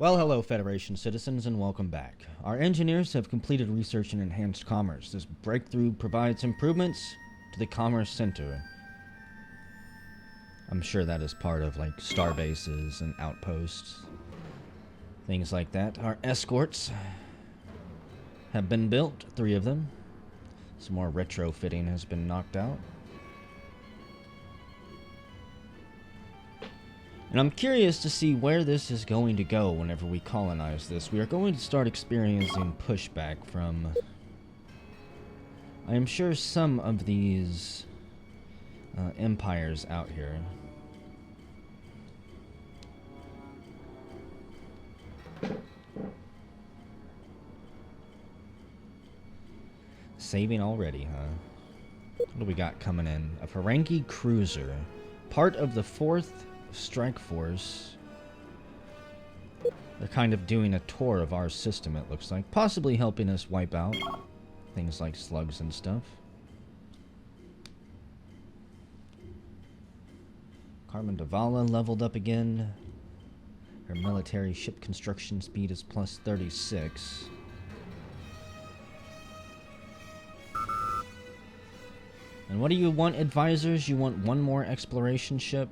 Well, hello, Federation citizens, and welcome back. Our engineers have completed research in enhanced commerce. This breakthrough provides improvements to the Commerce Center. I'm sure that is part of, like, star bases and outposts. Things like that. Our escorts have been built, 3 of them. Some more retrofitting has been knocked out. And I'm curious to see where this is going to go whenever we colonize this. We are going to start experiencing pushback from, I am sure, some of these empires out here. Saving already, huh? What do we got coming in? A Ferengi cruiser. Part of the 4th Strike Force. They're kind of doing a tour of our system, it looks like. Possibly helping us wipe out things like slugs and stuff. Carmen Davala leveled up again. Her military ship construction speed is plus 36. And what do you want, advisors? You want one more exploration ship?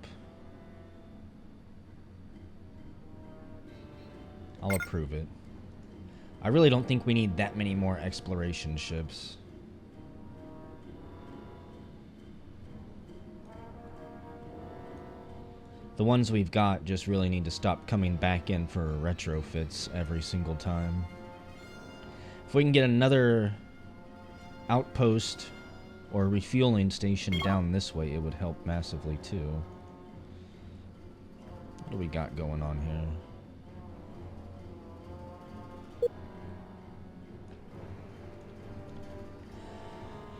I'll approve it. I really don't think we need that many more exploration ships. The ones we've got just really need to stop coming back in for retrofits every single time. If we can get another outpost or refueling station down this way, it would help massively too. What do we got going on here?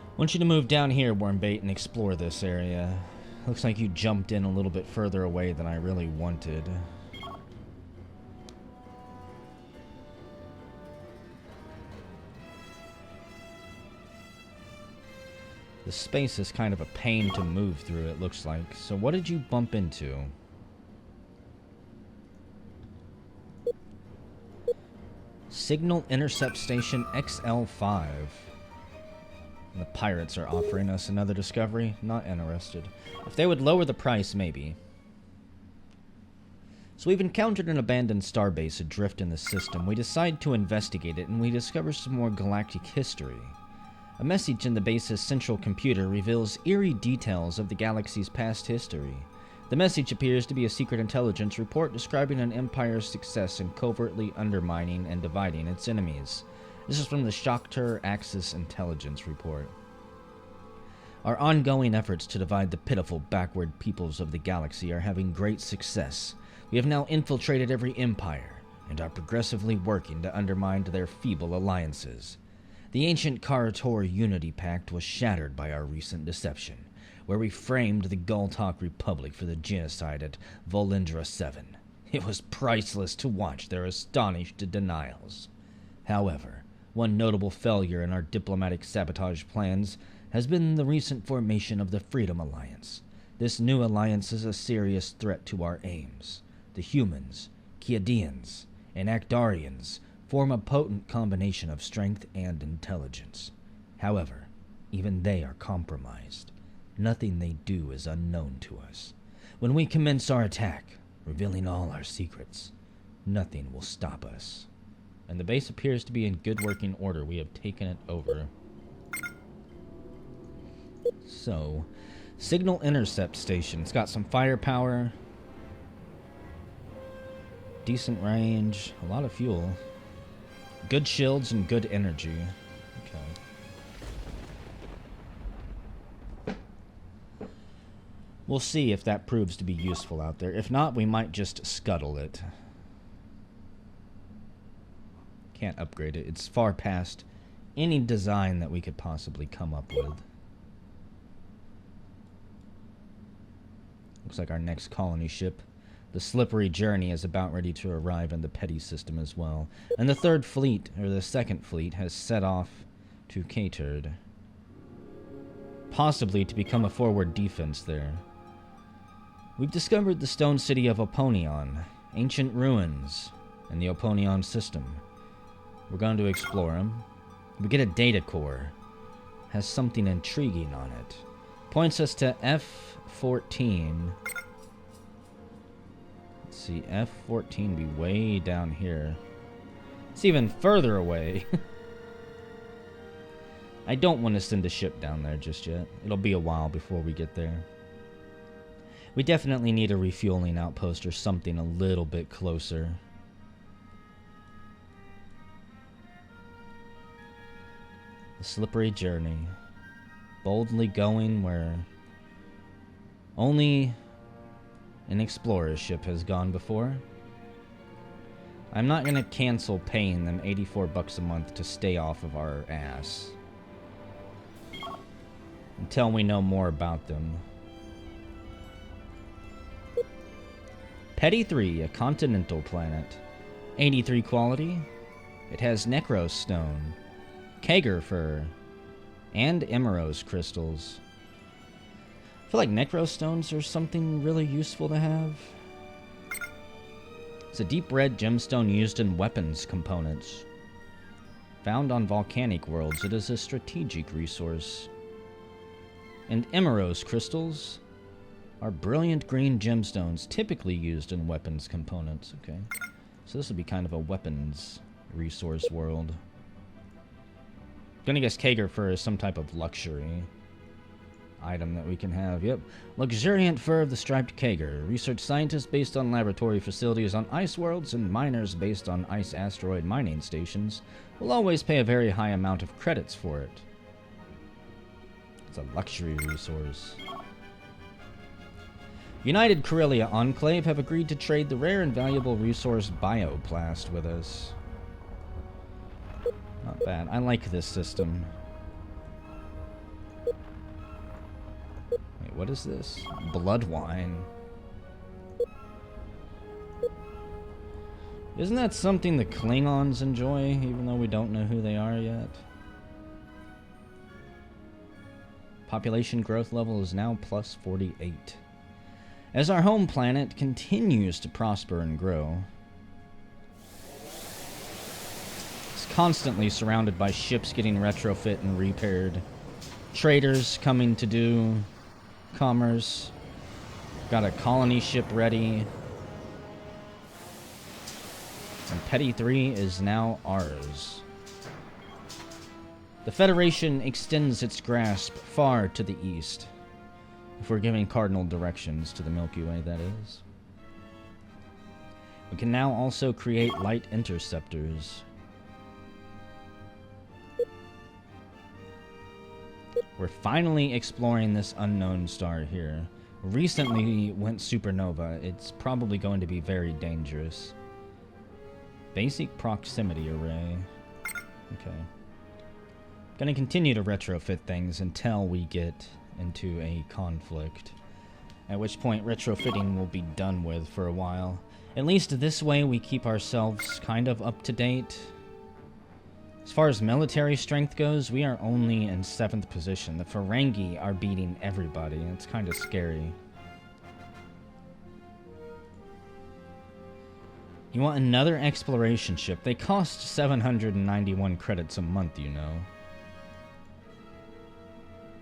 I want you to move down here, Wormbait, and explore this area. Looks like you jumped in a little bit further away than I really wanted. The space is kind of a pain to move through, it looks like. So what did you bump into? Signal Intercept Station XL5. The pirates are offering us another discovery. Not interested. If they would lower the price, maybe. So we've encountered an abandoned starbase adrift in the system. We decide to investigate it, and we discover some more galactic history. A message in the base's central computer reveals eerie details of the galaxy's past history. The message appears to be a secret intelligence report describing an empire's success in covertly undermining and dividing its enemies. This is from the Shockter Axis Intelligence Report. Our ongoing efforts to divide the pitiful, backward peoples of the galaxy are having great success. We have now infiltrated every empire, and are progressively working to undermine their feeble alliances. The ancient Karator Unity Pact was shattered by our recent deception, where we framed the Galactic Republic for the genocide at Volindra 7. It was priceless to watch their astonished denials. However, one notable failure in our diplomatic sabotage plans has been the recent formation of the Freedom Alliance. This new alliance is a serious threat to our aims. The humans, Kiadians, and Akdarians form a potent combination of strength and intelligence. However, even they are compromised. Nothing they do is unknown to us. When we commence our attack, revealing all our secrets, nothing will stop us. And the base appears to be in good working order. We have taken it over. So, Signal Intercept Station. It's got some firepower. Decent range. A lot of fuel. Good shields and good energy. Okay. We'll see if that proves to be useful out there. If not, we might just scuttle it. Can't upgrade it. It's far past any design that we could possibly come up with. Looks like our next colony ship, the Slippery Journey, is about ready to arrive in the Petty system as well. And the 3rd fleet, or the 2nd fleet, has set off to Catered. Possibly to become a forward defense there. We've discovered the stone city of Oponion, ancient ruins, in the Colonial system. We're going to explore them. We get a data core. Has something intriguing on it. Points us to F14. Let's see, F14 be way down here. It's even further away. I don't want to send a ship down there just yet. It'll be a while before we get there. We definitely need a refueling outpost or something a little bit closer. The slippery journey. Boldly going where only an explorer ship has gone before. I'm not going to cancel paying them $84 a month to stay off of our ass until we know more about them. Petty 3, a continental planet. 83 quality. It has Necros stone, Kager fur, and Emerald crystals. I feel like Necro stones are something really useful to have. It's a deep red gemstone used in weapons components. Found on volcanic worlds, it is a strategic resource. And Emerald crystals are brilliant green gemstones typically used in weapons components. Okay, so this would be kind of a weapons resource world. Gonna guess Kager fur is some type of luxury item that we can have. Yep. Luxuriant fur of the striped Kager. Research scientists based on laboratory facilities on ice worlds and miners based on ice asteroid mining stations will always pay a very high amount of credits for it. It's a luxury resource. United Corellia Enclave have agreed to trade the rare and valuable resource Bioplast with us. Not bad. I like this system. Wait, what is this? Blood wine. Isn't that something the Klingons enjoy, even though we don't know who they are yet? Population growth level is now plus 48. As our home planet continues to prosper and grow, it's constantly surrounded by ships getting retrofit and repaired, traders coming to do commerce, got a colony ship ready, and Petty 3 is now ours. The Federation extends its grasp far to the east, if we're giving cardinal directions to the Milky Way, that is. We can now also create light interceptors. We're finally exploring this unknown star here. Recently went supernova. It's probably going to be very dangerous. Basic proximity array. Okay. Gonna continue to retrofit things until we get into a conflict, at which point retrofitting will be done with for a while. At least this way we keep ourselves kind of up to date. As far as military strength goes, we are only in 7th position. The Ferengi are beating everybody, and it's kind of scary. You want another exploration ship? They cost 791 credits a month, you know.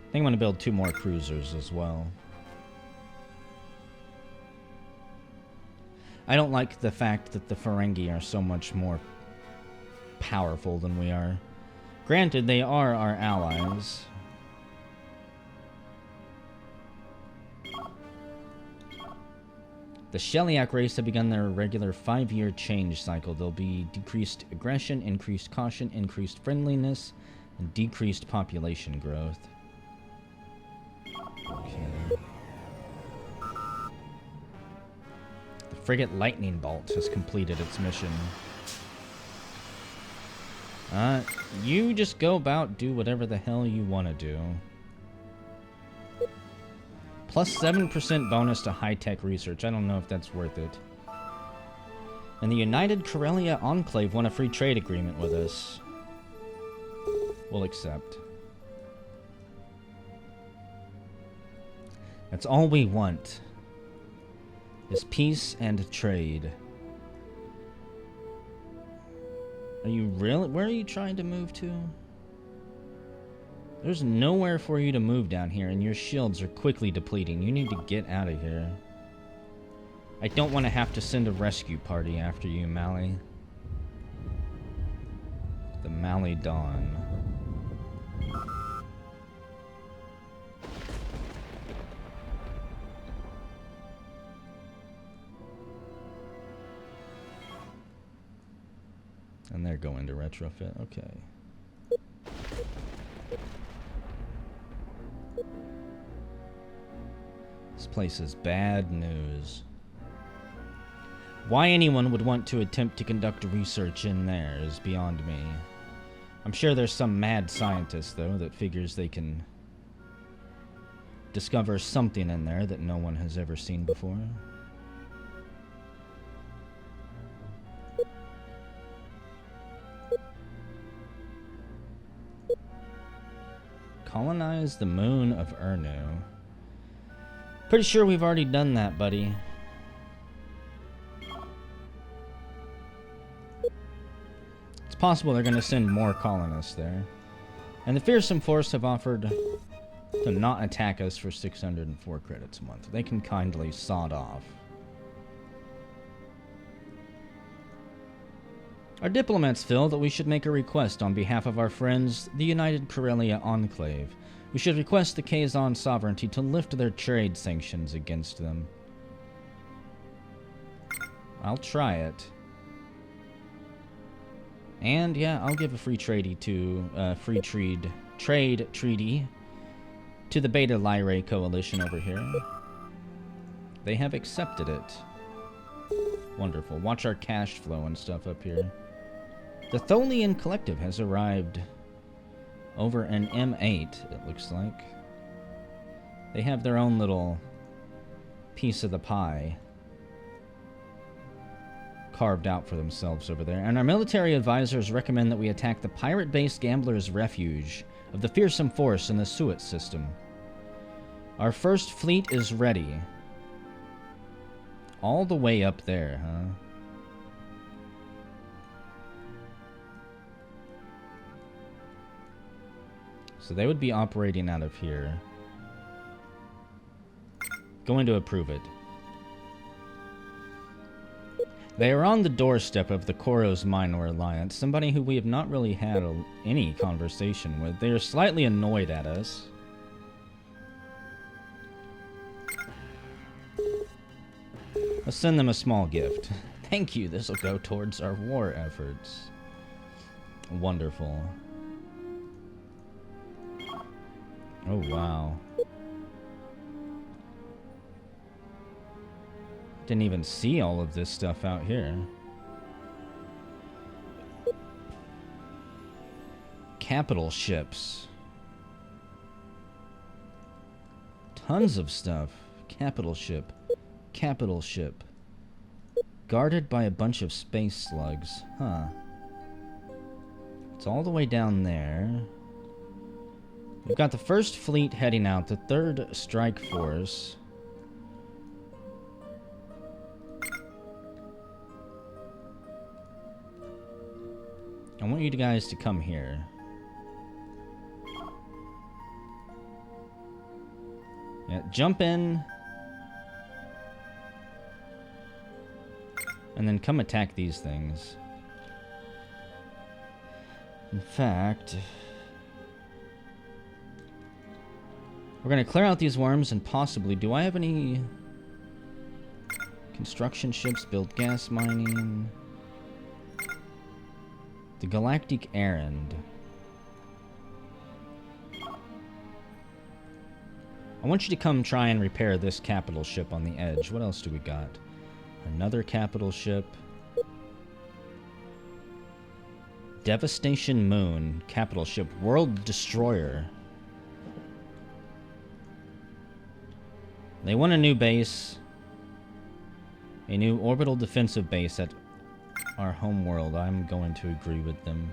I think I'm going to build 2 more cruisers as well. I don't like the fact that the Ferengi are so much more powerful than we are. Granted, they are our allies. The Shellyak race have begun their regular 5-year change cycle. There'll be decreased aggression, increased caution, increased friendliness, and decreased population growth. Okay. The frigate Lightning Bolt has completed its mission. You just go about, do whatever the hell you want to do. Plus 7% bonus to high-tech research. I don't know if that's worth it. And the United Corellia Enclave won a free trade agreement with us. We'll accept. That's all we want, is peace and trade. Are you really? Where are you trying to move to? There's nowhere for you to move down here, and your shields are quickly depleting. You need to get out of here. I don't want to have to send a rescue party after you, Mally. The Mally Dawn. And they're going to retrofit. Okay. This place is bad news. Why anyone would want to attempt to conduct research in there is beyond me. I'm sure there's some mad scientist, though, that figures they can discover something in there that no one has ever seen before. Colonize the moon of Urnu. Pretty sure we've already done that, buddy. It's possible they're going to send more colonists there. And the Fearsome Force have offered to not attack us for 604 credits a month. They can kindly sod off. Our diplomats feel that we should make a request on behalf of our friends, the United Corellia Enclave. We should request the Kazon sovereignty to lift their trade sanctions against them. I'll try it. And yeah, I'll give a free trade treaty to the Beta Lyrae coalition over here. They have accepted it. Wonderful. Watch our cash flow and stuff up here. The Tholian Collective has arrived over an M8, it looks like. They have their own little piece of the pie carved out for themselves over there. And our military advisors recommend that we attack the pirate-based gamblers' refuge of the Fearsome Force in the Suet system. Our first fleet is ready. All the way up there, huh? So they would be operating out of here. Going to approve it. They are on the doorstep of the Koros Minor Alliance, somebody who we have not really had any conversation with. They are slightly annoyed at us. Let's send them a small gift. Thank you, this will go towards our war efforts. Wonderful. Oh, wow. Didn't even see all of this stuff out here. Capital ships. Tons of stuff. Capital ship. Capital ship. Guarded by a bunch of space slugs. Huh. It's all the way down there. We've got the first fleet heading out, the third strike force. I want you guys to come here. Yeah, jump in. And then come attack these things. In fact, we're going to clear out these worms and possibly... Do I have any construction ships, build gas mining? The Galactic Errand. I want you to come try and repair this capital ship on the edge. What else do we got? Another capital ship. Devastation Moon. Capital ship. World Destroyer. They want a new base. A new orbital defensive base at our home world. I'm going to agree with them.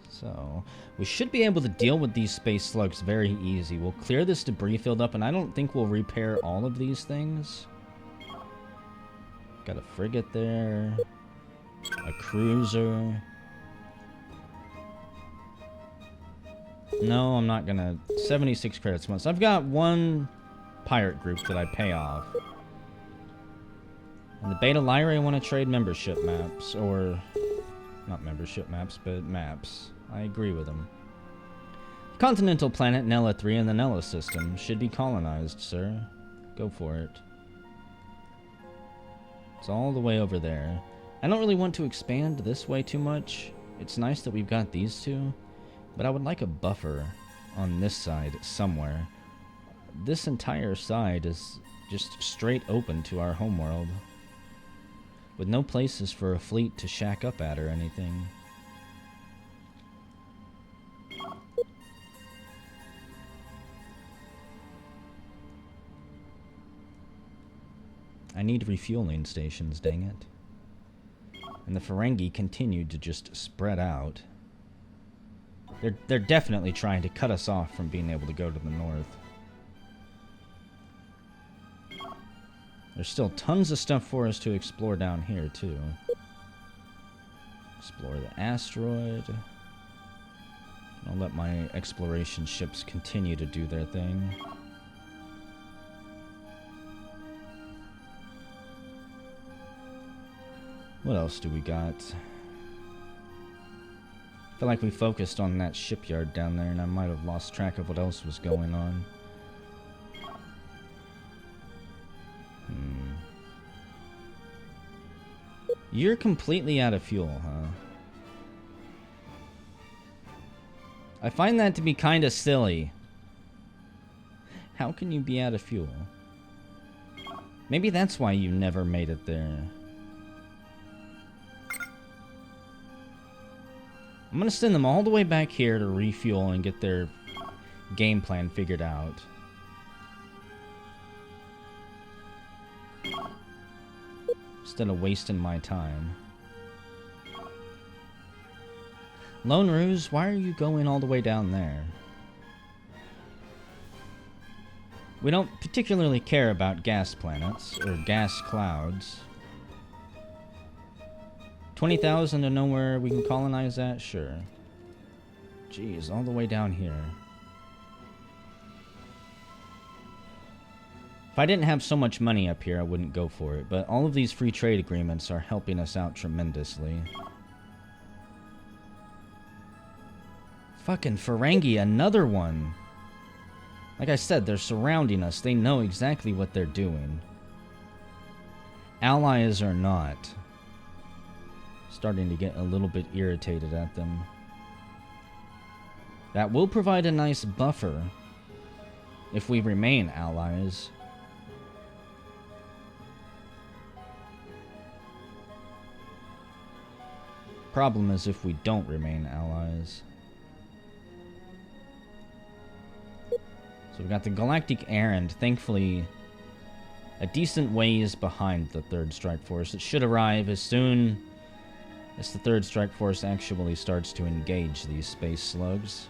So, we should be able to deal with these space slugs very easy. We'll clear this debris field up, and I don't think we'll repair all of these things. Got a frigate there. A cruiser. No, I'm not gonna. 76 credits months. I've got one pirate group that I pay off. And the Beta Lyrae want to trade membership maps, or not membership maps, but maps. I agree with them. Continental planet Nella 3 in the Nella system should be colonized, sir. Go for it. It's all the way over there. I don't really want to expand this way too much. It's nice that we've got these two, but I would like a buffer on this side somewhere. This entire side is just straight open to our homeworld, with no places for a fleet to shack up at or anything. I need refueling stations, dang it. And the Ferengi continued to just spread out. They're definitely trying to cut us off from being able to go to the north. There's still tons of stuff for us to explore down here, too. Explore the asteroid. I'll let my exploration ships continue to do their thing. What else do we got? I feel like we focused on that shipyard down there, and I might have lost track of what else was going on. You're completely out of fuel, huh? I find that to be kind of silly. How can you be out of fuel? Maybe that's why you never made it there. I'm gonna send them all the way back here to refuel and get their game plan figured out. Instead of wasting my time. Lone Ruse, why are you going all the way down there? We don't particularly care about gas planets, or gas clouds. 20,000 to know where we can colonize that? Sure. Jeez, all the way down here. If I didn't have so much money up here, I wouldn't go for it, but all of these free trade agreements are helping us out tremendously. Fucking Ferengi, another one! Like I said, they're surrounding us. They know exactly what they're doing. Allies or not. Starting to get a little bit irritated at them. That will provide a nice buffer if we remain allies. Problem is if we don't remain allies. So we've got the Galactic Errand, thankfully a decent ways behind the Third Strike Force. It should arrive as soon as the Third Strike Force actually starts to engage these space slugs.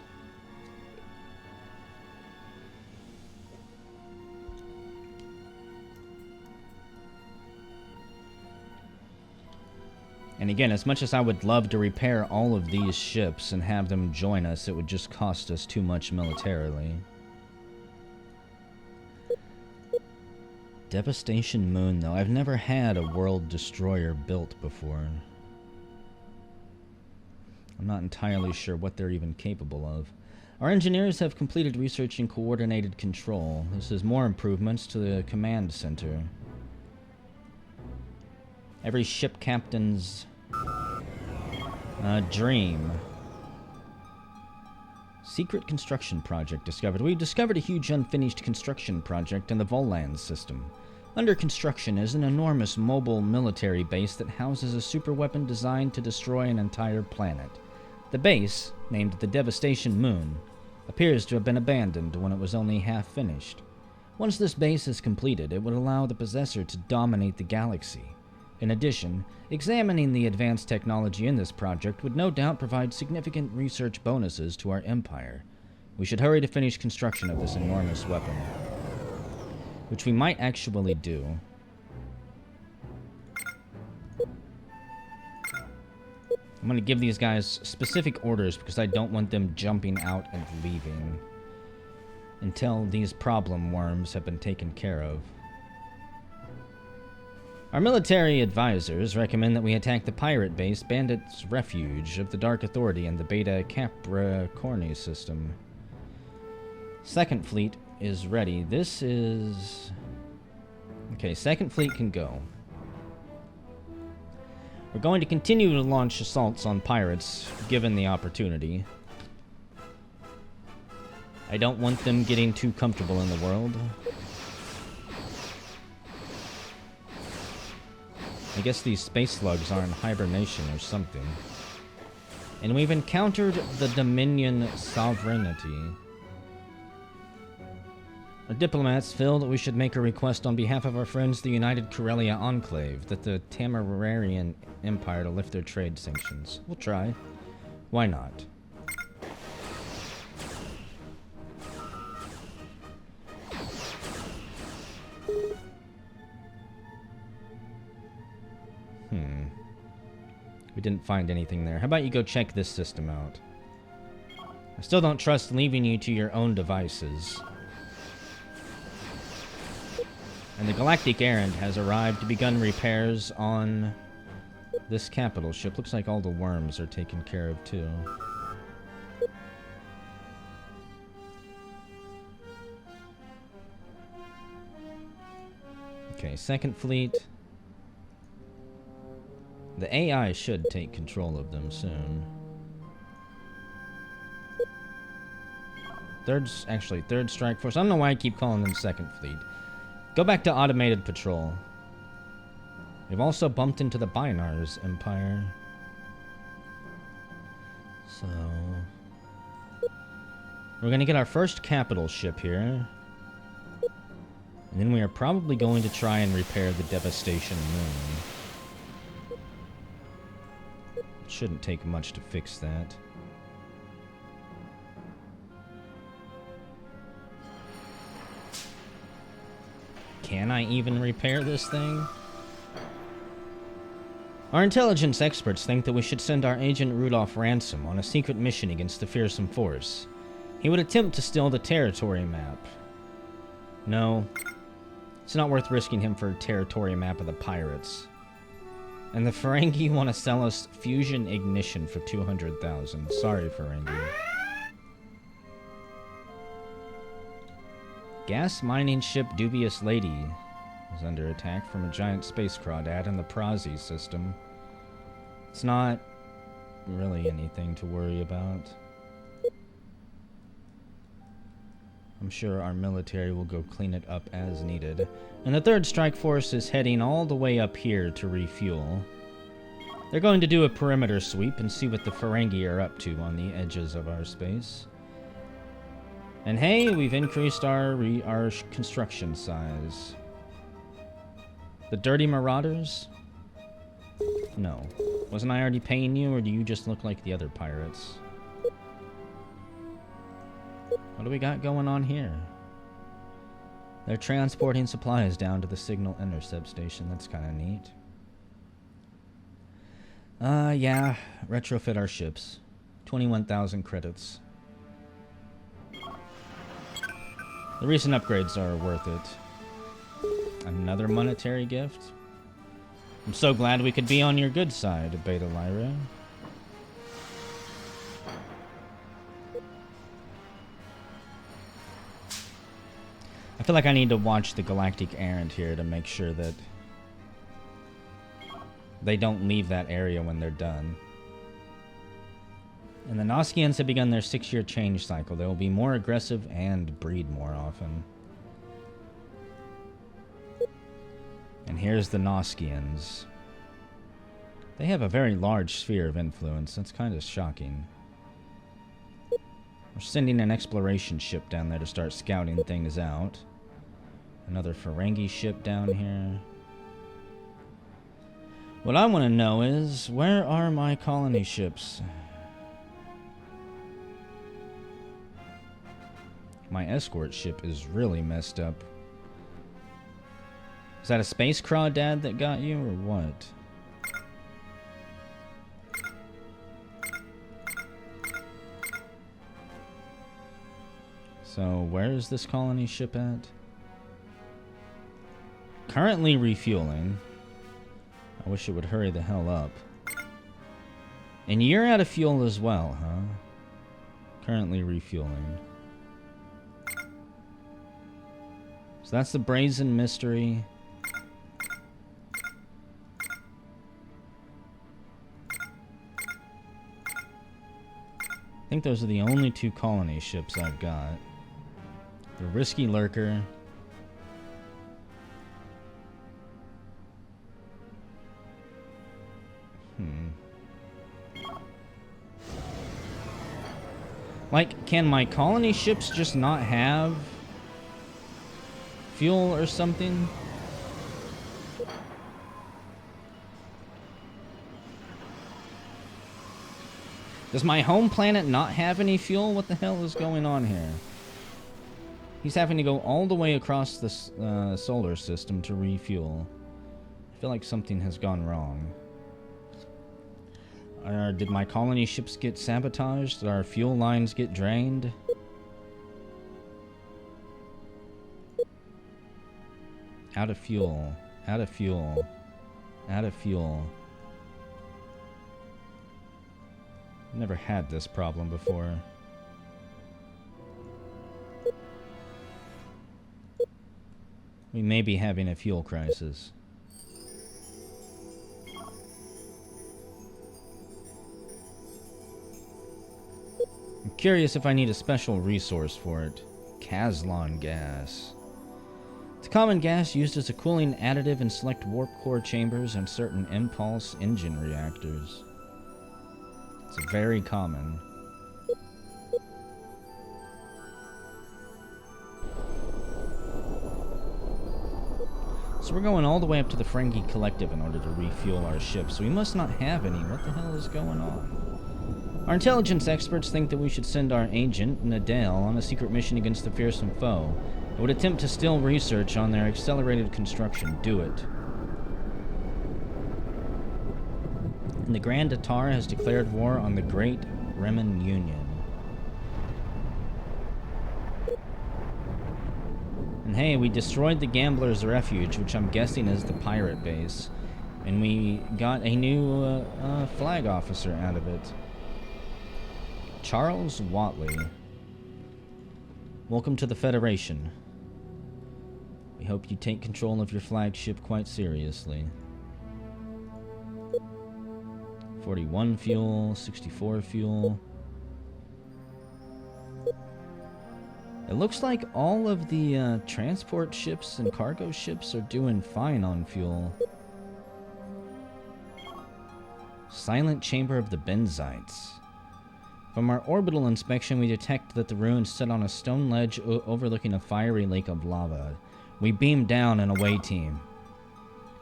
And again, as much as I would love to repair all of these ships and have them join us, it would just cost us too much militarily. Devastation Moon, though. I've never had a world destroyer built before. I'm not entirely sure what they're even capable of. Our engineers have completed research in coordinated control. This is more improvements to the command center. Every ship captain's dream. Secret construction project discovered. We've discovered a huge unfinished construction project in the Volans system. Under construction is an enormous mobile military base that houses a superweapon designed to destroy an entire planet. The base, named the Devastation Moon, appears to have been abandoned when it was only half finished. Once this base is completed, it would allow the possessor to dominate the galaxy. In addition, examining the advanced technology in this project would no doubt provide significant research bonuses to our empire. We should hurry to finish construction of this enormous weapon. Which we might actually do. I'm gonna give these guys specific orders because I don't want them jumping out and leaving until these problem worms have been taken care of. Our military advisors recommend that we attack the pirate base Bandits Refuge of the Dark Authority in the Beta Capricorni system. Second Fleet is ready. This is... Okay, Second Fleet can go. We're going to continue to launch assaults on pirates, given the opportunity. I don't want them getting too comfortable in the world. I guess these space slugs are in hibernation or something. And we've encountered the Dominion sovereignty. Our diplomats feel that we should make a request on behalf of our friends, the United Corellia Enclave, that the Tamararian Empire to lift their trade sanctions. We'll try. Why not? We didn't find anything there. How about you go check this system out? I still don't trust leaving you to your own devices. And the galactic errand has arrived to begin repairs on this capital ship. Looks like all the worms are taken care of too. Okay, Second Fleet. The AI should take control of them soon. Third Strike Force. I don't know why I keep calling them Second Fleet. Go back to Automated Patrol. We've also bumped into the Binars Empire. So... we're going to get our first capital ship here. And then we are probably going to try and repair the Devastation Moon. Shouldn't take much to fix that. Can I even repair this thing? Our intelligence experts think that we should send our agent Rudolph Ransom on a secret mission against the fearsome force. He would attempt to steal the territory map. No, it's not worth risking him for a territory map of the pirates. And the Ferengi want to sell us fusion ignition for 200,000. Sorry, Ferengi. Gas mining ship Dubious Lady is under attack from a giant space crawdad in the Prazi system. It's not really anything to worry about. I'm sure our military will go clean it up as needed. And the Third Strike Force is heading all the way up here to refuel. They're going to do a perimeter sweep and see what the Ferengi are up to on the edges of our space. And hey, we've increased our construction size. The Dirty Marauders? No. Wasn't I already paying you, or do you just look like the other pirates? What do we got going on here? They're transporting supplies down to the signal intercept station. That's kind of neat. Yeah. Retrofit our ships. 21,000 credits. The recent upgrades are worth it. Another monetary gift? I'm so glad we could be on your good side, Beta Lyra. I feel like I need to watch the galactic errand here to make sure that they don't leave that area when they're done. And the Noskians have begun their 6-year change cycle. They will be more aggressive and breed more often. And here's the Noskians. They have a very large sphere of influence. That's kind of shocking. We're sending an exploration ship down there to start scouting things out. Another Ferengi ship down here. What I want to know is, where are my colony ships? My escort ship is really messed up. Is that a space crawdad that got you, or what? So, where is this colony ship at? Currently refueling. I wish it would hurry the hell up. And you're out of fuel as well, huh? Currently refueling. So that's the Brazen Mystery. I think those are the only two colony ships I've got. The Risky Lurker. Like, can my colony ships just not have fuel or something? Does my home planet not have any fuel? What the hell is going on here? He's having to go all the way across the solar system to refuel. I feel like something has gone wrong. Did my colony ships get sabotaged? Did our fuel lines get drained? Out of fuel. Out of fuel. Out of fuel. Never had this problem before. We may be having a fuel crisis. I'm curious if I need a special resource for it. Caslon gas. It's a common gas used as a cooling additive in select warp core chambers and certain impulse engine reactors. It's very common. So we're going all the way up to the Ferengi Collective in order to refuel our ship, so we must not have any. What the hell is going on? Our intelligence experts think that we should send our agent, Nadale, on a secret mission against the fearsome foe. It would attempt to steal research on their accelerated construction. Do it. And the Grand Tatar has declared war on the Great Reman Union. And hey, we destroyed the Gambler's Refuge, which I'm guessing is the pirate base. And we got a new flag officer out of it. Charles Watley. Welcome to the Federation. We hope you take control of your flagship quite seriously. 41 fuel, 64 fuel. It looks like all of the transport ships and cargo ships are doing fine on fuel. Silent Chamber of the Benzites. From our orbital inspection, we detect that the ruins sit on a stone ledge overlooking a fiery lake of lava. We beam down an away team.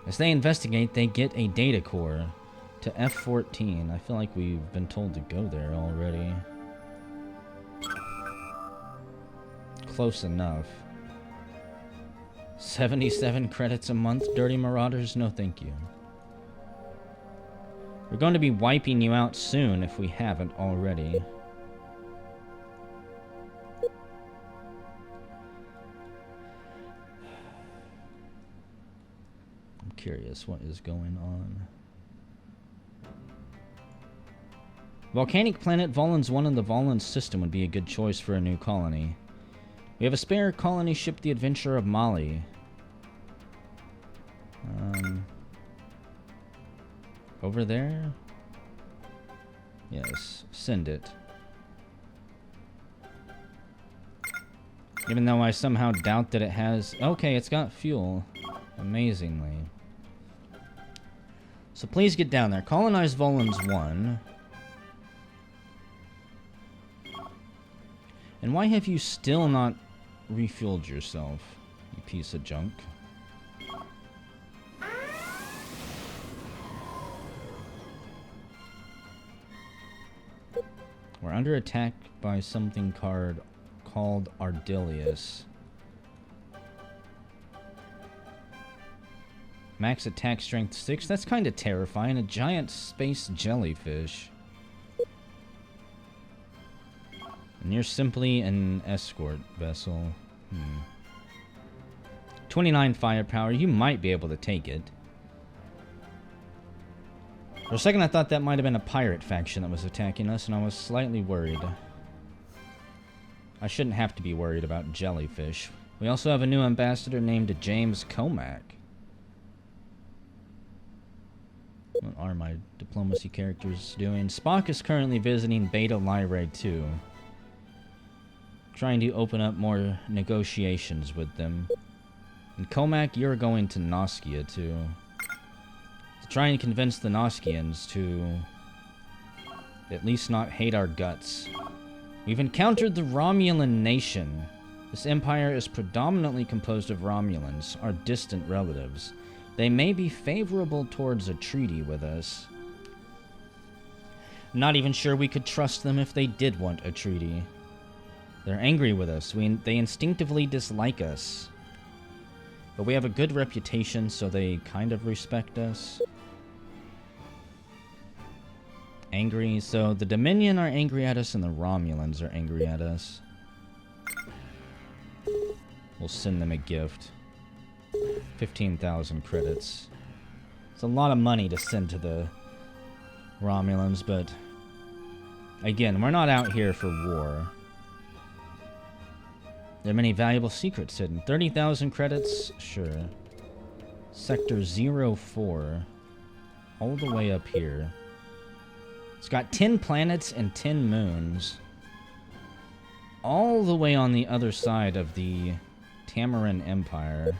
As they investigate, they get a data core to F-14. I feel like we've been told to go there already. Close enough. 77 credits a month, Dirty Marauders? No thank you. We're going to be wiping you out soon if we haven't already. I'm curious what is going on. Volcanic planet Volans 1 in the Volans system would be a good choice for a new colony. We have a spare colony ship, the Adventure of Mali. Over there? Yes, send it. Even though I somehow doubt that it has... Okay, it's got fuel. Amazingly. So please get down there. Colonize Volans 1. And why have you still not refueled yourself, you piece of junk? We're under attack by something called Ardilius. Max attack strength 6? That's kind of terrifying. A giant space jellyfish. And you're simply an escort vessel. 29 firepower. You might be able to take it. For a second I thought that might have been a pirate faction that was attacking us, and I was slightly worried. I shouldn't have to be worried about jellyfish. We also have a new ambassador named James Comac. What are my diplomacy characters doing? Spock is currently visiting Beta Lyrae 2. Trying to open up more negotiations with them. And Comac, you're going to Noskia to try and convince the Noskians to at least not hate our guts. We've encountered the Romulan nation. This empire is predominantly composed of Romulans, our distant relatives. They may be favorable towards a treaty with us. Not even sure we could trust them if they did want a treaty. They're angry with us. They instinctively dislike us. But we have a good reputation, so they kind of respect us. Angry. So the Dominion are angry at us and the Romulans are angry at us. We'll send them a gift. 15,000 credits. It's a lot of money to send to the Romulans, but again, we're not out here for war. There are many valuable secrets hidden. 30,000 credits? Sure. Sector 04. All the way up here. It's got 10 planets and 10 moons. All the way on the other side of the Tamaran Empire.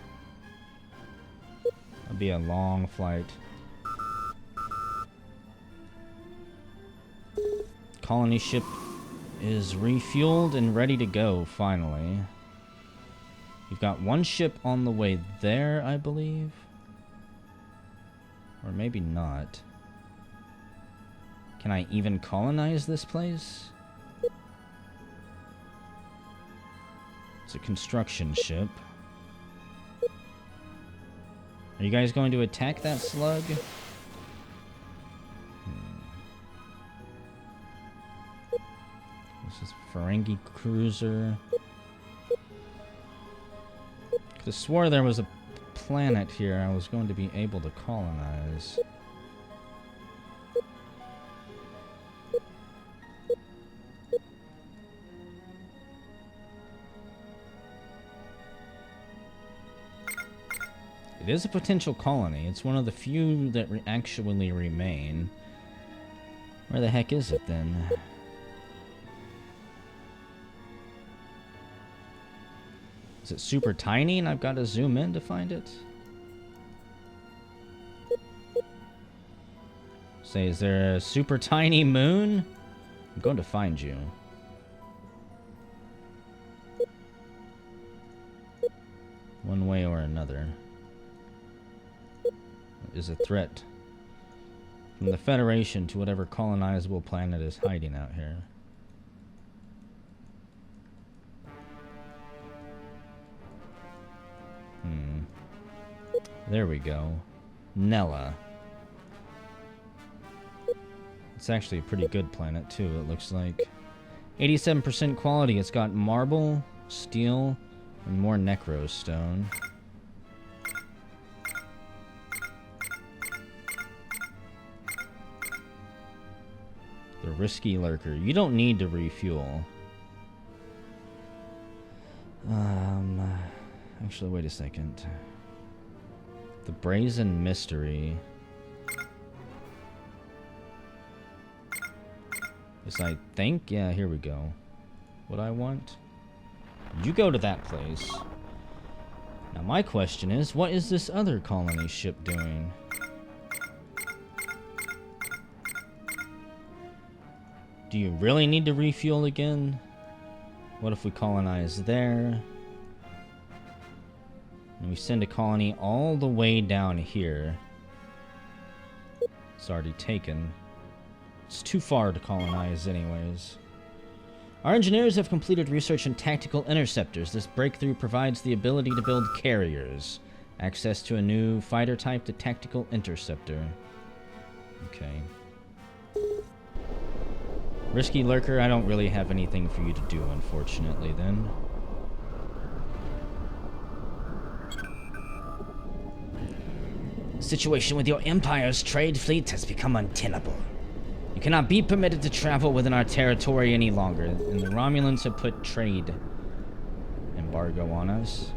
That'll be a long flight. Colony ship is refueled and ready to go, finally. You've got one ship on the way there, I believe. Or maybe not. Can I even colonize this place? It's a construction ship. Are you guys going to attack that slug? This is Ferengi cruiser. I swore there was a planet here I was going to be able to colonize. It is a potential colony. It's one of the few that actually remain. Where the heck is it then? Is it super tiny and I've got to zoom in to find it? Say, is there a super tiny moon? I'm going to find you. One way or another. Is a threat from the Federation to whatever colonizable planet is hiding out here. There we go. Nella. It's actually a pretty good planet too, it looks like. 87% quality. It's got marble, steel, and more necrostone. The risky lurker. You don't need to refuel. Actually, wait a second. The brazen mystery. Yes, I think. Yeah, here we go. What I want? You go to that place. Now, my question is, what is this other colony ship doing? Do you really need to refuel again? What if we colonize there? And we send a colony all the way down here. It's already taken. It's too far to colonize anyways. Our engineers have completed research in tactical interceptors. This breakthrough provides the ability to build carriers. Access to a new fighter type, the tactical interceptor. Okay. Risky Lurker, I don't really have anything for you to do, unfortunately, then. The situation with your Empire's trade fleet has become untenable. You cannot be permitted to travel within our territory any longer, and the Romulans have put trade embargo on us.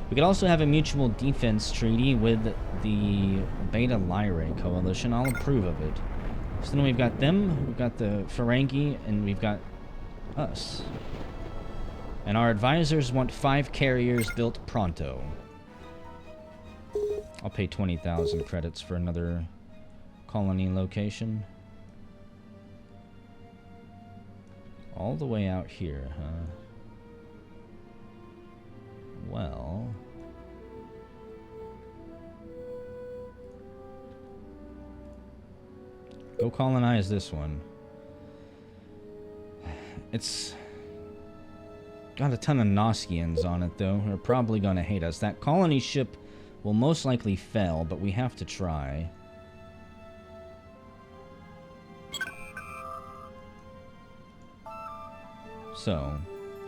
We could also have a mutual defense treaty with the Beta Lyrae coalition. I'll approve of it. So then we've got them, we've got the Ferengi, and we've got us. And our advisors want 5 carriers built pronto. I'll pay 20,000 credits for another colony location. All the way out here, huh? Well... go colonize this one. It's got a ton of Noskians on it, though. They're probably going to hate us. That colony ship will most likely fail, but we have to try. So,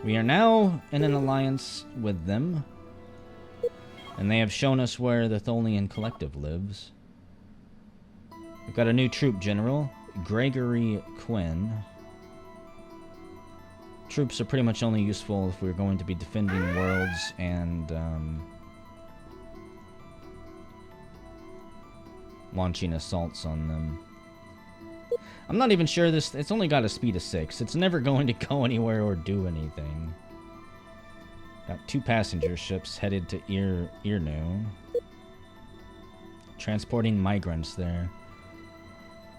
we are now in an alliance with them. And they have shown us where the Tholian Collective lives. We've got a new troop general, Gregory Quinn. Troops are pretty much only useful if we're going to be defending worlds and launching assaults on them. I'm not even sure this... it's only got a speed of 6. It's never going to go anywhere or do anything. Got 2 passenger ships headed to Irnu. Transporting migrants there.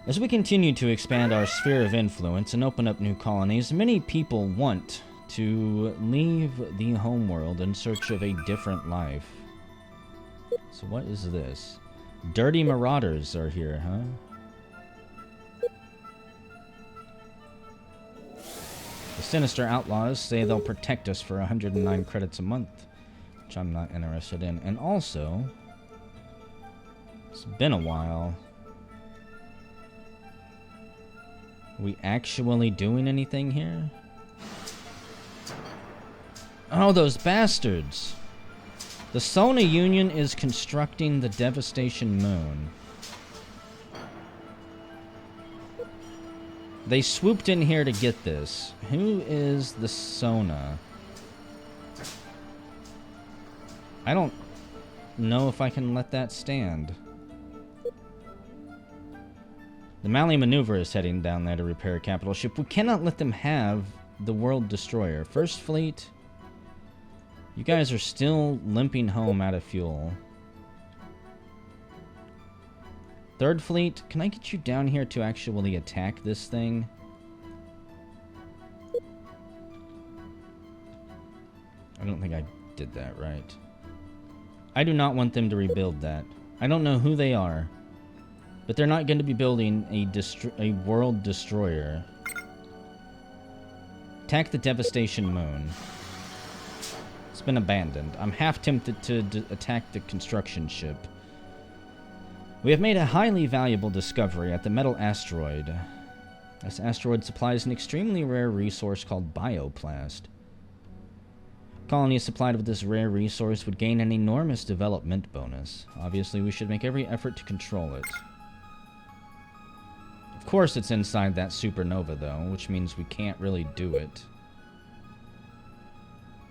As we continue to expand our sphere of influence and open up new colonies, many people want to leave the homeworld in search of a different life. So what is this? Dirty marauders are here, huh? The sinister outlaws say they'll protect us for 109 credits a month, which I'm not interested in. And also, it's been a while. Are we actually doing anything here? Oh, those bastards! The Sona Union is constructing the Devastation Moon. They swooped in here to get this. Who is the Sona? I don't know if I can let that stand. The Mali Maneuver is heading down there to repair a capital ship. We cannot let them have the World Destroyer. First Fleet, you guys are still limping home out of fuel. Third Fleet, can I get you down here to actually attack this thing? I don't think I did that right. I do not want them to rebuild that. I don't know who they are. But they're not going to be building a world destroyer. Attack the Devastation Moon. It's been abandoned. I'm half tempted to attack the construction ship. We have made a highly valuable discovery at the metal asteroid. This asteroid supplies an extremely rare resource called bioplast. Colonies supplied with this rare resource would gain an enormous development bonus. Obviously, we should make every effort to control it. Of course it's inside that supernova, though, which means we can't really do it.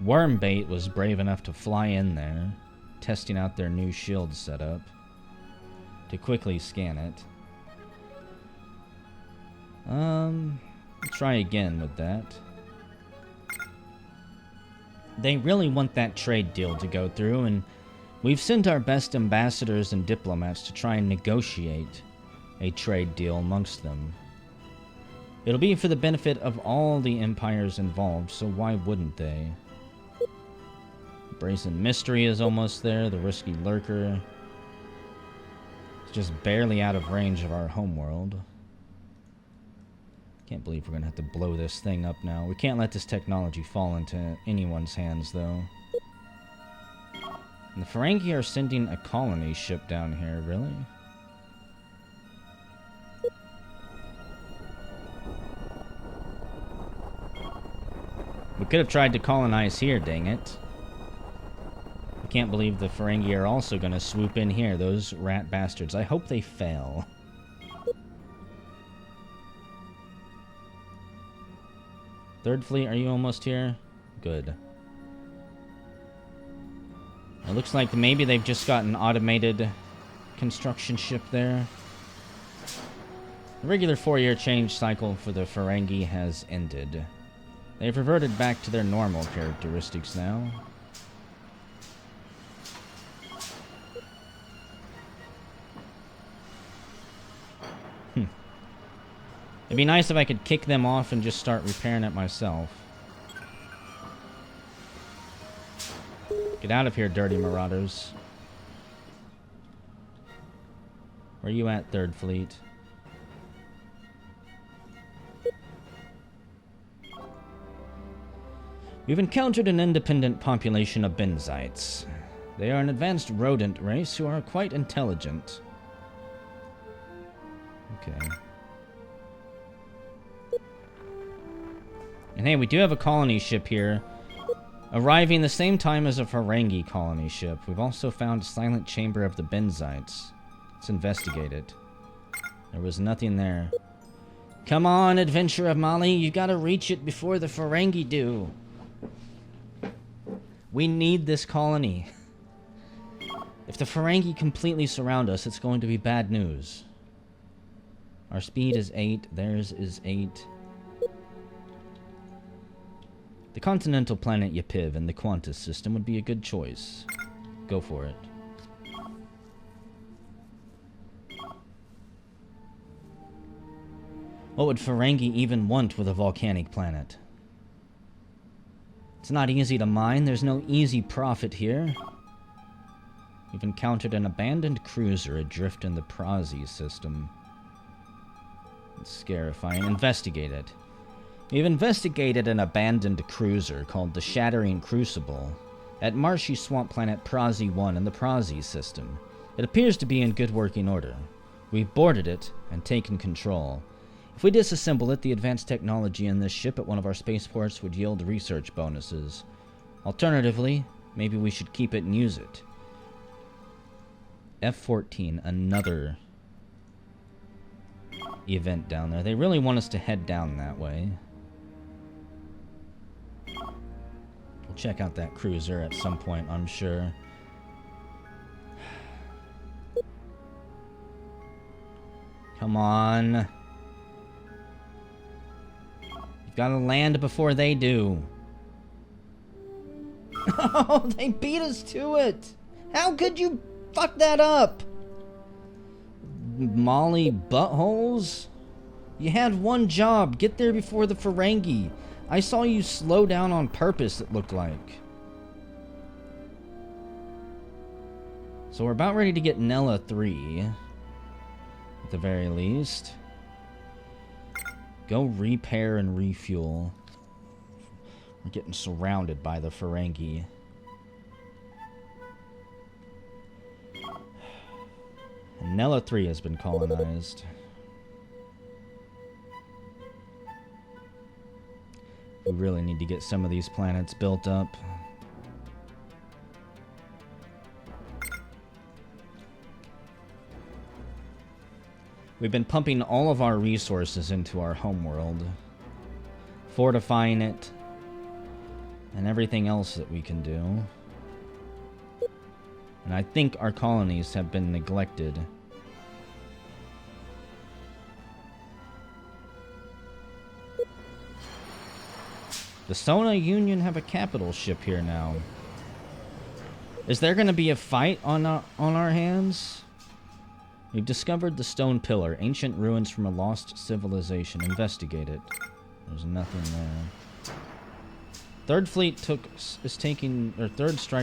Wormbait was brave enough to fly in there, testing out their new shield setup, to quickly scan it. Try again with that. They really want that trade deal to go through, and we've sent our best ambassadors and diplomats to try and negotiate a trade deal amongst them. It'll be for the benefit of all the empires involved, so why wouldn't they? Brazen Mystery is almost there. The Risky Lurker is just barely out of range of our homeworld. Can't believe we're gonna have to blow this thing up now. We can't let this technology fall into anyone's hands, though. And the Ferengi are sending a colony ship down here, really? could have tried to colonize here, dang it. I can't believe the Ferengi are also going to swoop in here, those rat bastards. I hope they fail. Third Fleet, are you almost here? Good. It looks like maybe they've just got an automated construction ship there. The regular 4-year change cycle for the Ferengi has ended. They've reverted back to their normal characteristics now. It'd be nice if I could kick them off and just start repairing it myself. Get out of here, dirty marauders. Where are you at, Third Fleet? We've encountered an independent population of benzites. They are an advanced rodent race who are quite intelligent. Okay. And hey, we do have a colony ship here, arriving the same time as a Ferengi colony ship. We've also found a silent chamber of the benzites. Let's investigate it. There was nothing there. Come on, Adventure of Mali, you gotta reach it before the Ferengi do. We need this colony. If the Ferengi completely surround us, it's going to be bad news. Our speed is 8, theirs is 8. The continental planet Ypiv in the Qantas system would be a good choice. Go for it. What would Ferengi even want with a volcanic planet? It's not easy to mine. There's no easy profit here. We've encountered an abandoned cruiser adrift in the Prazi system. It's scarifying. Investigate it. We've investigated an abandoned cruiser called the Shattering Crucible at marshy swamp planet Prazi 1 in the Prazi system. It appears to be in good working order. We've boarded it and taken control. If we disassemble it, the advanced technology in this ship at one of our spaceports would yield research bonuses. Alternatively, maybe we should keep it and use it. F-14, another event down there. They really want us to head down that way. We'll check out that cruiser at some point, I'm sure. Come on. You've got to land before they do. Oh, they beat us to it. How could you fuck that up? Molly buttholes? You had one job. Get there before the Ferengi. I saw you slow down on purpose, it looked like. So we're about ready to get Nella 3. At the very least. Go repair and refuel. We're getting surrounded by the Ferengi. And Nella 3 has been colonized. We really need to get some of these planets built up. We've been pumping all of our resources into our homeworld, fortifying it, and everything else that we can do. And I think our colonies have been neglected. The Sona Union have a capital ship here now. Is there going to be a fight on our hands? We've discovered the stone pillar, ancient ruins from a lost civilization. Investigate it. There's nothing there. Third Strike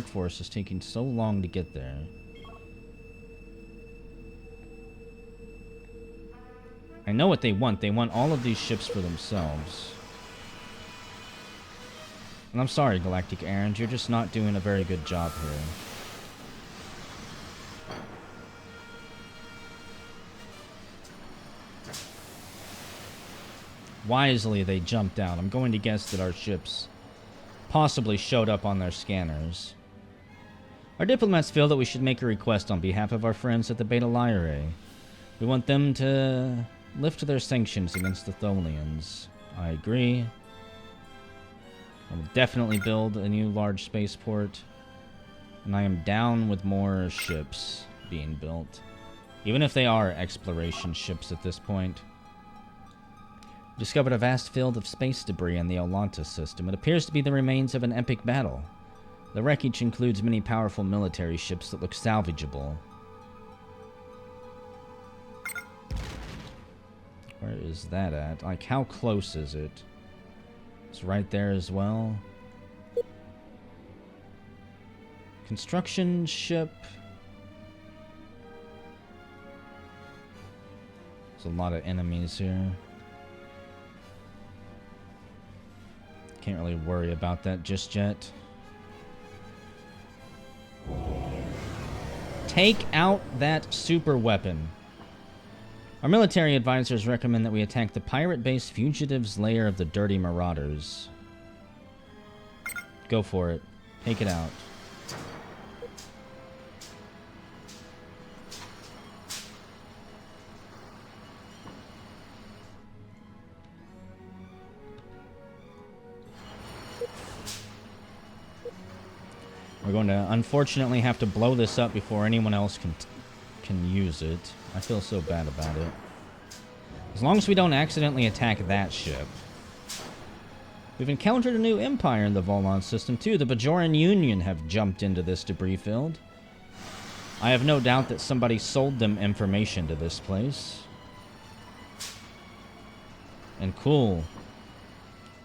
Force is taking so long to get there. I know what they want. They want all of these ships for themselves. And I'm sorry, Galactic Errand, you're just not doing a very good job here. Wisely, they jumped out. I'm going to guess that our ships possibly showed up on their scanners. Our diplomats feel that we should make a request on behalf of our friends at the Beta Lyrae. We want them to lift their sanctions against the Tholians. I agree. I will definitely build a new large spaceport. And I am down with more ships being built. Even if they are exploration ships at this point. We discovered a vast field of space debris in the Olanta system. It appears to be the remains of an epic battle. The wreckage includes many powerful military ships that look salvageable. Where is that at? Like, how close is it? It's right there as well. Construction ship. There's a lot of enemies here. Can't really worry about that just yet. Take out that super weapon. Our military advisors recommend that we attack the pirate-based fugitives lair of the Dirty Marauders. Go for it. Take it out. We're going to unfortunately have to blow this up before anyone else can use it. I feel so bad about it. As long as we don't accidentally attack that ship. We've encountered a new empire in the Volon system too. The Bajoran Union have jumped into this debris field. I have no doubt that somebody sold them information to this place. And cool.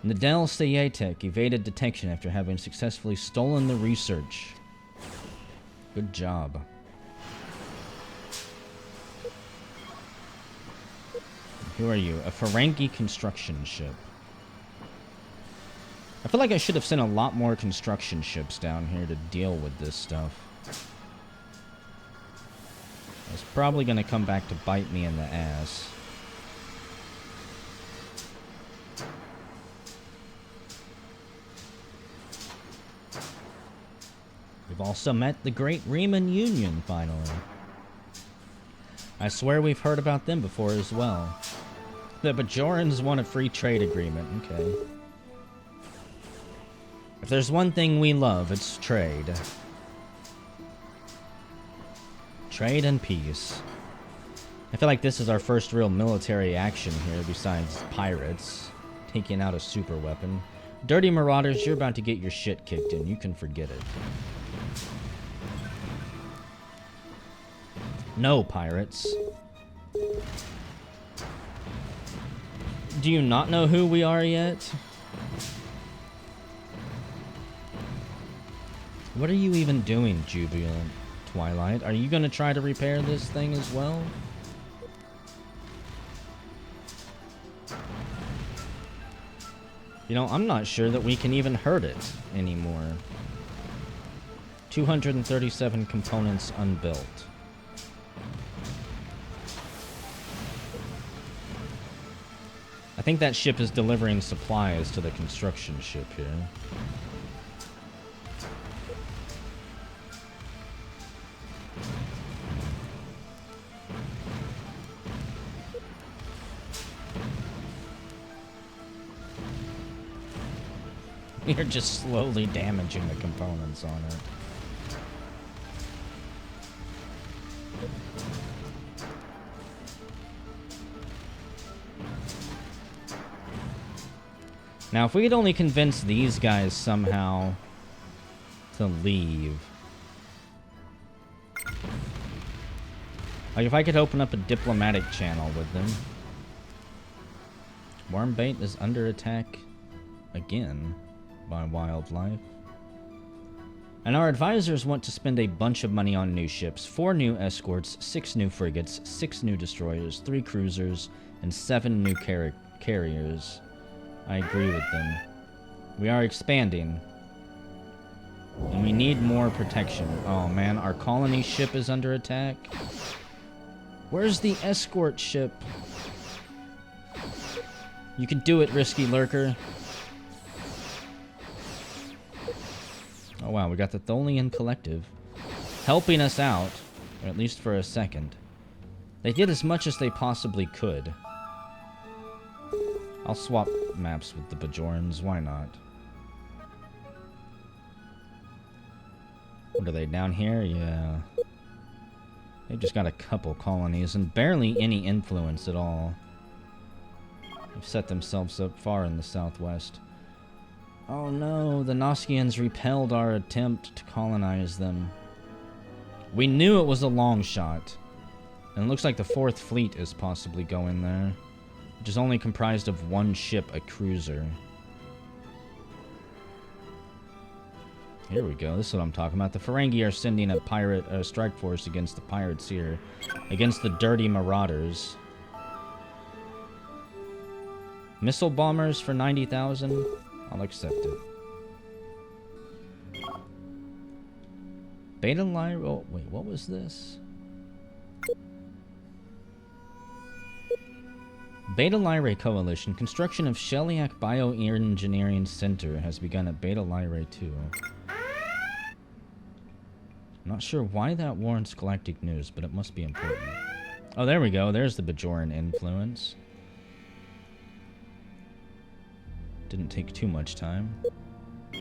Nadel Sayetek evaded detection after having successfully stolen the research. Good job. Who are you? A Ferengi construction ship. I feel like I should have sent a lot more construction ships down here to deal with this stuff. It's probably going to come back to bite me in the ass. We've also met the Great Riemann Union, finally. I swear we've heard about them before as well. The Bajorans want a free trade agreement, okay. If there's one thing we love, it's trade. Trade and peace. I feel like this is our first real military action here besides pirates. Taking out a super weapon. Dirty Marauders, you're about to get your shit kicked in. You can forget it. No, pirates. Do you not know who we are yet? What are you even doing, Jubilant Twilight? Are you going to try to repair this thing as well? You know, I'm not sure that we can even hurt it anymore. 237 components unbuilt. I think that ship is delivering supplies to the construction ship here. You're just slowly damaging the components on it. Now, if we could only convince these guys somehow to leave. Like, if I could open up a diplomatic channel with them. Wormbait is under attack again by wildlife. And our advisors want to spend a bunch of money on new ships. 4 new escorts, 6 new frigates, 6 new destroyers, 3 cruisers, and 7 new carriers. I agree with them. We are expanding. And we need more protection. Oh man, our colony ship is under attack. Where's the escort ship? You can do it, Risky Lurker. Oh wow, we got the Tholian Collective helping us out, or at least for a second. They did as much as they possibly could. I'll swap maps with the Bajorans, why not? What are they, down here? Yeah. They've just got a couple colonies and barely any influence at all. They've set themselves up far in the southwest. Oh no, the Noskians repelled our attempt to colonize them. We knew it was a long shot. And it looks like the 4th Fleet is possibly going there, which is only comprised of one ship, a cruiser. Here we go, this is what I'm talking about. The Ferengi are sending a pirate strike force against the pirates here, against the dirty marauders. Missile bombers for 90,000? I'll accept it. Beta Lyra... Oh, wait, what was this? Beta Lyrae Coalition. Construction of Sheliak Bioengineering Center has begun at Beta Lyrae 2. Not sure why that warrants galactic news, but it must be important. Oh, there we go. There's the Bajoran influence. Didn't take too much time to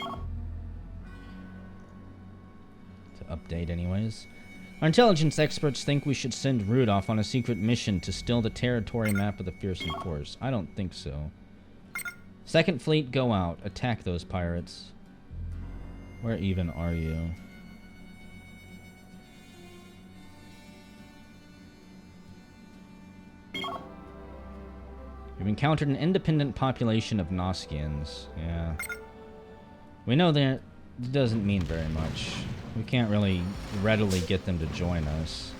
update anyways. Our intelligence experts think we should send Rudolph on a secret mission to steal the territory map of the fearsome force. I don't think so. 2nd Fleet, go out. Attack those pirates. Where even are you? We've encountered an independent population of Noskians. Yeah. We know that it doesn't mean very much. We can't really readily get them to join us.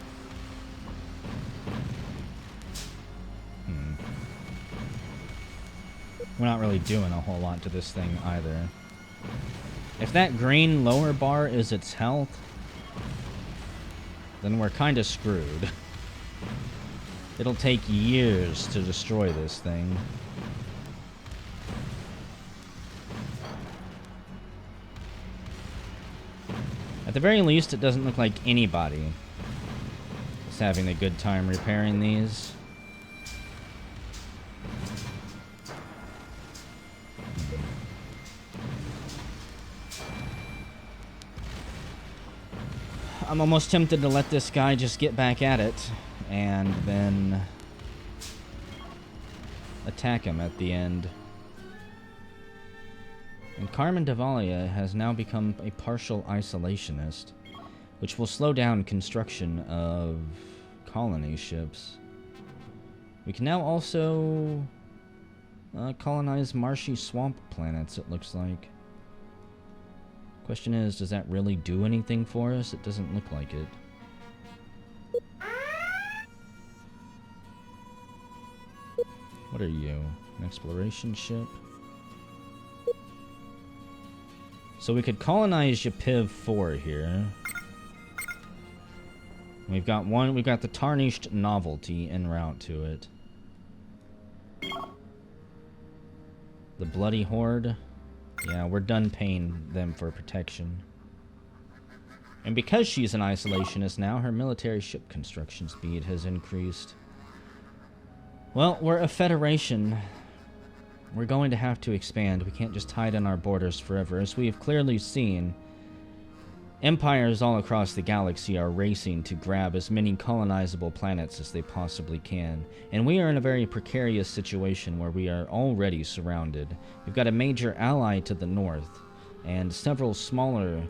We're not really doing a whole lot to this thing either. If that green lower bar is its health, then we're kind of screwed. It'll take years to destroy this thing. At the very least, it doesn't look like anybody is having a good time repairing these. I'm almost tempted to let this guy just get back at it and then attack him at the end. And Carmen Davalia has now become a partial isolationist, which will slow down construction of colony ships. We can now also colonize marshy swamp planets, it looks like. Question is, does that really do anything for us? It doesn't look like it. What are you? An exploration ship? So we could colonize Ypsiv 4 here. We've got the Tarnished Novelty en route to it. The Bloody Horde. Yeah, we're done paying them for protection. And because she's an isolationist now, her military ship construction speed has increased. Well, we're a federation. We're going to have to expand. We can't just hide in our borders forever. As we have clearly seen, empires all across the galaxy are racing to grab as many colonizable planets as they possibly can. And we are in a very precarious situation where we are already surrounded. We've got a major ally to the north, and several smaller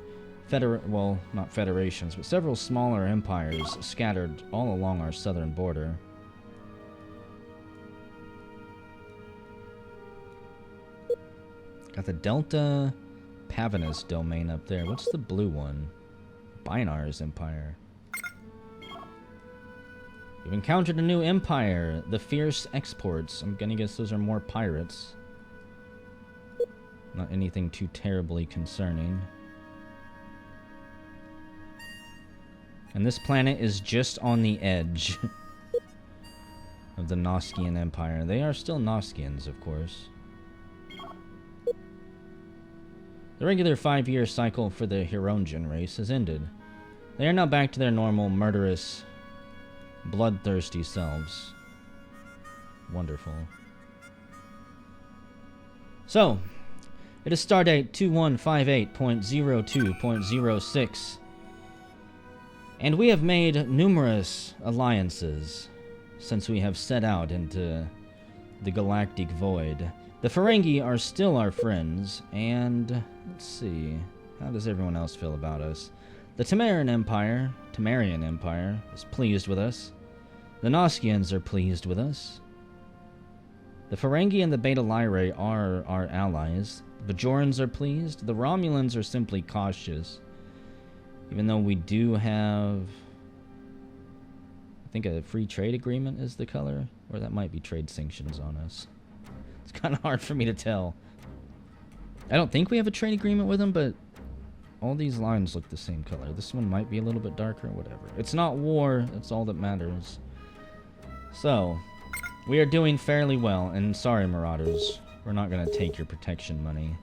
not federations, but several smaller empires scattered all along our southern border. Got the Delta Pavinus domain up there. What's the blue one? Binar's Empire. We've encountered a new empire, the Fierce Exports. I'm gonna guess those are more pirates. Not anything too terribly concerning. And this planet is just on the edge of the Noskian Empire. They are still Noskians, of course. The regular 5-year cycle for the Hironjan race has ended. They are now back to their normal, murderous, bloodthirsty selves. Wonderful. So, it is stardate 2158.02.06, and we have made numerous alliances since we have set out into the galactic void. The Ferengi are still our friends, and let's see, how does everyone else feel about us? The Temerian Empire is pleased with us. The Noskians are pleased with us. The Ferengi and the Beta Lyrae are our allies. The Bajorans are pleased. The Romulans are simply cautious. Even though we do have, I think, a free trade agreement is the color, or that might be trade sanctions on us. It's kind of hard for me to tell. I don't think we have a trade agreement with them, but all these lines look the same color. This one might be a little bit darker, whatever. It's not war, that's all that matters. So, we are doing fairly well, and sorry, Marauders, we're not going to take your protection money.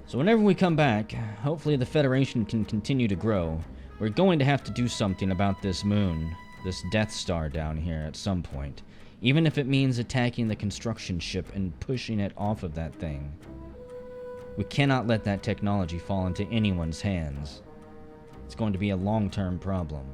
So whenever we come back, hopefully the Federation can continue to grow. We're going to have to do something about this moon, this Death Star down here at some point. Even if it means attacking the construction ship and pushing it off of that thing. We cannot let that technology fall into anyone's hands. It's going to be a long-term problem.